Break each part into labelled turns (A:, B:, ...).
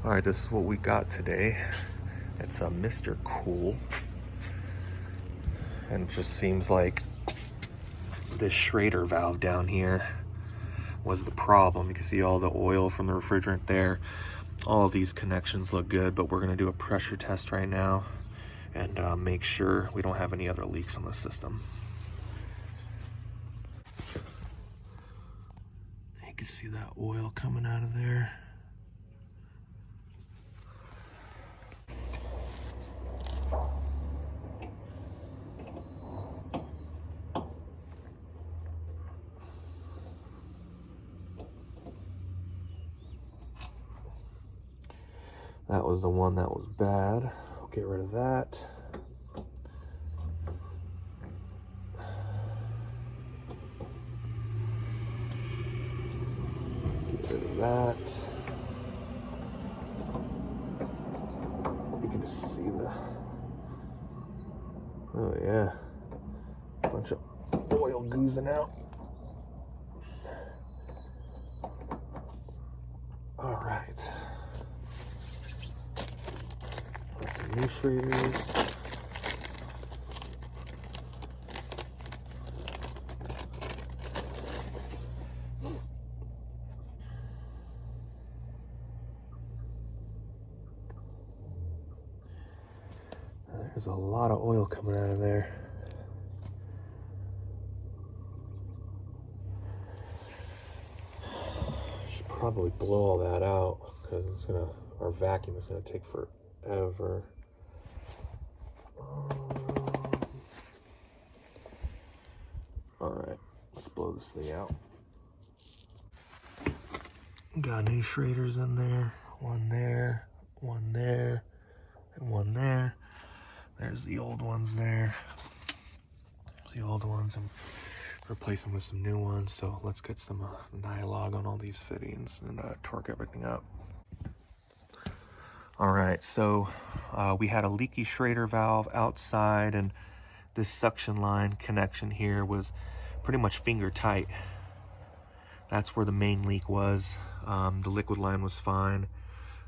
A: All right, this is what we got today. It's a Mr. Cool. And it just seems like this Schrader valve down here was the problem. You can see all the oil from the refrigerant there. All of these connections look good, but we're gonna do a pressure test right now and make sure we don't have any other leaks on the system. You can see that oil coming out of there. That was the one that was bad. I'll get rid of that. Get rid of that. You can just see the, oh yeah, bunch of oil oozing out. All right. Got some new Schraders. There's a lot of oil coming out of there. Should probably blow all that out because it's gonna, our vacuum is gonna take forever. All right, let's blow this thing out. Got new Schraders in there. One there, one there, and one there. There's the old ones there. The old ones, and replace them with some new ones. So let's get some Nylog on all these fittings and torque everything up. All right, so we had a leaky Schrader valve outside, and this suction line connection here was pretty much finger tight. That's where the main leak was. The liquid line was fine.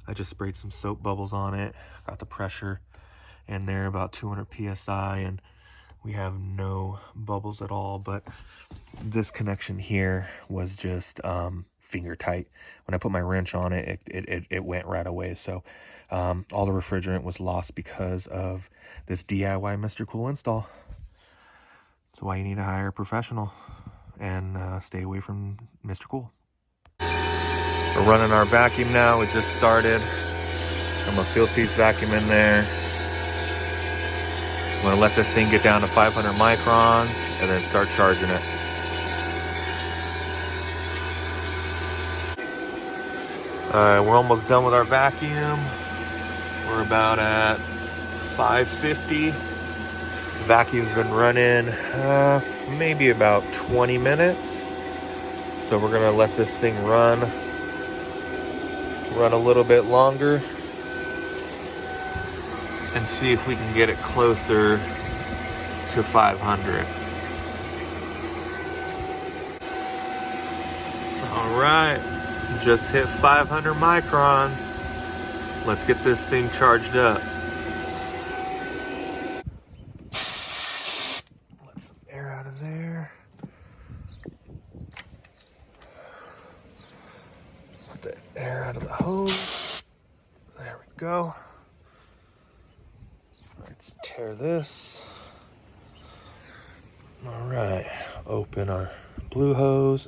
A: I just sprayed some soap bubbles on it, got the pressure in there about 200 psi, and we have no bubbles at all. But this connection here was just finger tight. When I put my wrench on it, it went right away. So all the refrigerant was lost because of this DIY Mr. Cool install. That's why you need to hire a professional and stay away from Mr. Cool. We're running our vacuum now. It just started. I'm gonna field piece vacuum in there. I'm gonna let this thing get down to 500 microns and then start charging it. All right, we're almost done with our vacuum. We're about at 550. The vacuum's been running maybe about 20 minutes. So we're gonna let this thing run a little bit longer and see if we can get it closer to 500. All right, just hit 500 microns. Let's get this thing charged up. Let some air out of there. Let the air out of the hose. There we go. Let's tear this. All right, open our blue hose,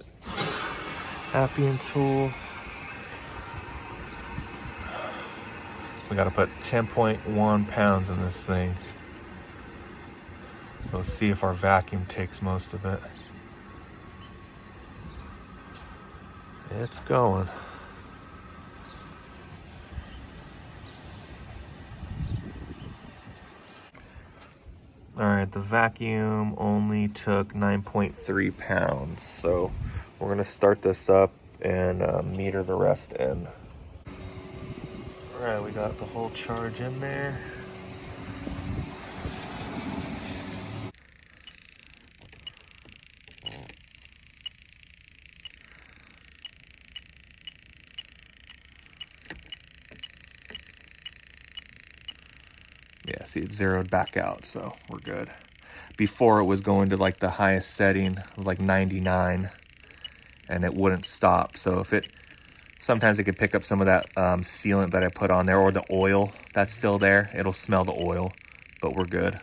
A: Appian tool. We gotta put 10.1 pounds in this thing. So let's see if our vacuum takes most of it. It's going. All right, the vacuum only took 9.3 pounds. So we're gonna start this up and meter the rest in. All right, we got the whole charge in there. Yeah, see, it zeroed back out, so we're good. Before it was going to like the highest setting of like 99 and it wouldn't stop. So if it, sometimes it could pick up some of that sealant that I put on there, or the oil that's still there. It'll smell the oil, but we're good.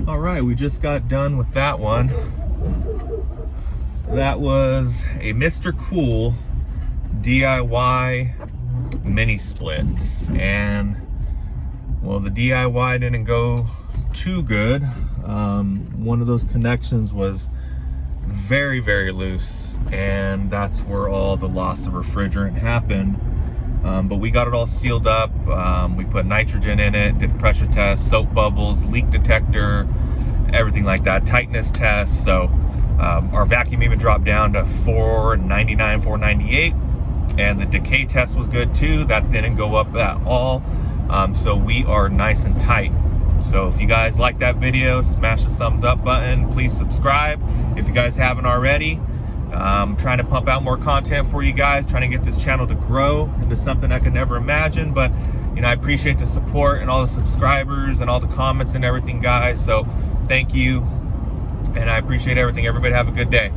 A: All right, we just got done with that one. That was a Mr. Cool DIY mini splits, and well, the DIY didn't go too good. One of those connections was very, very loose, and that's where all the loss of refrigerant happened. But we got it all sealed up. We put nitrogen in it, did pressure tests, soap bubbles, leak detector, everything like that, tightness tests. So our vacuum even dropped down to 499, 498, and the decay test was good too. That didn't go up at all. So we are nice and tight. So if you guys like that video, smash the thumbs up button. Please subscribe if you guys haven't already. I'm trying to pump out more content for you guys, trying to get this channel to grow into something I could never imagine. But you know, I appreciate the support and all the subscribers and all the comments and everything, guys. So thank you, and I appreciate everything. Everybody have a good day.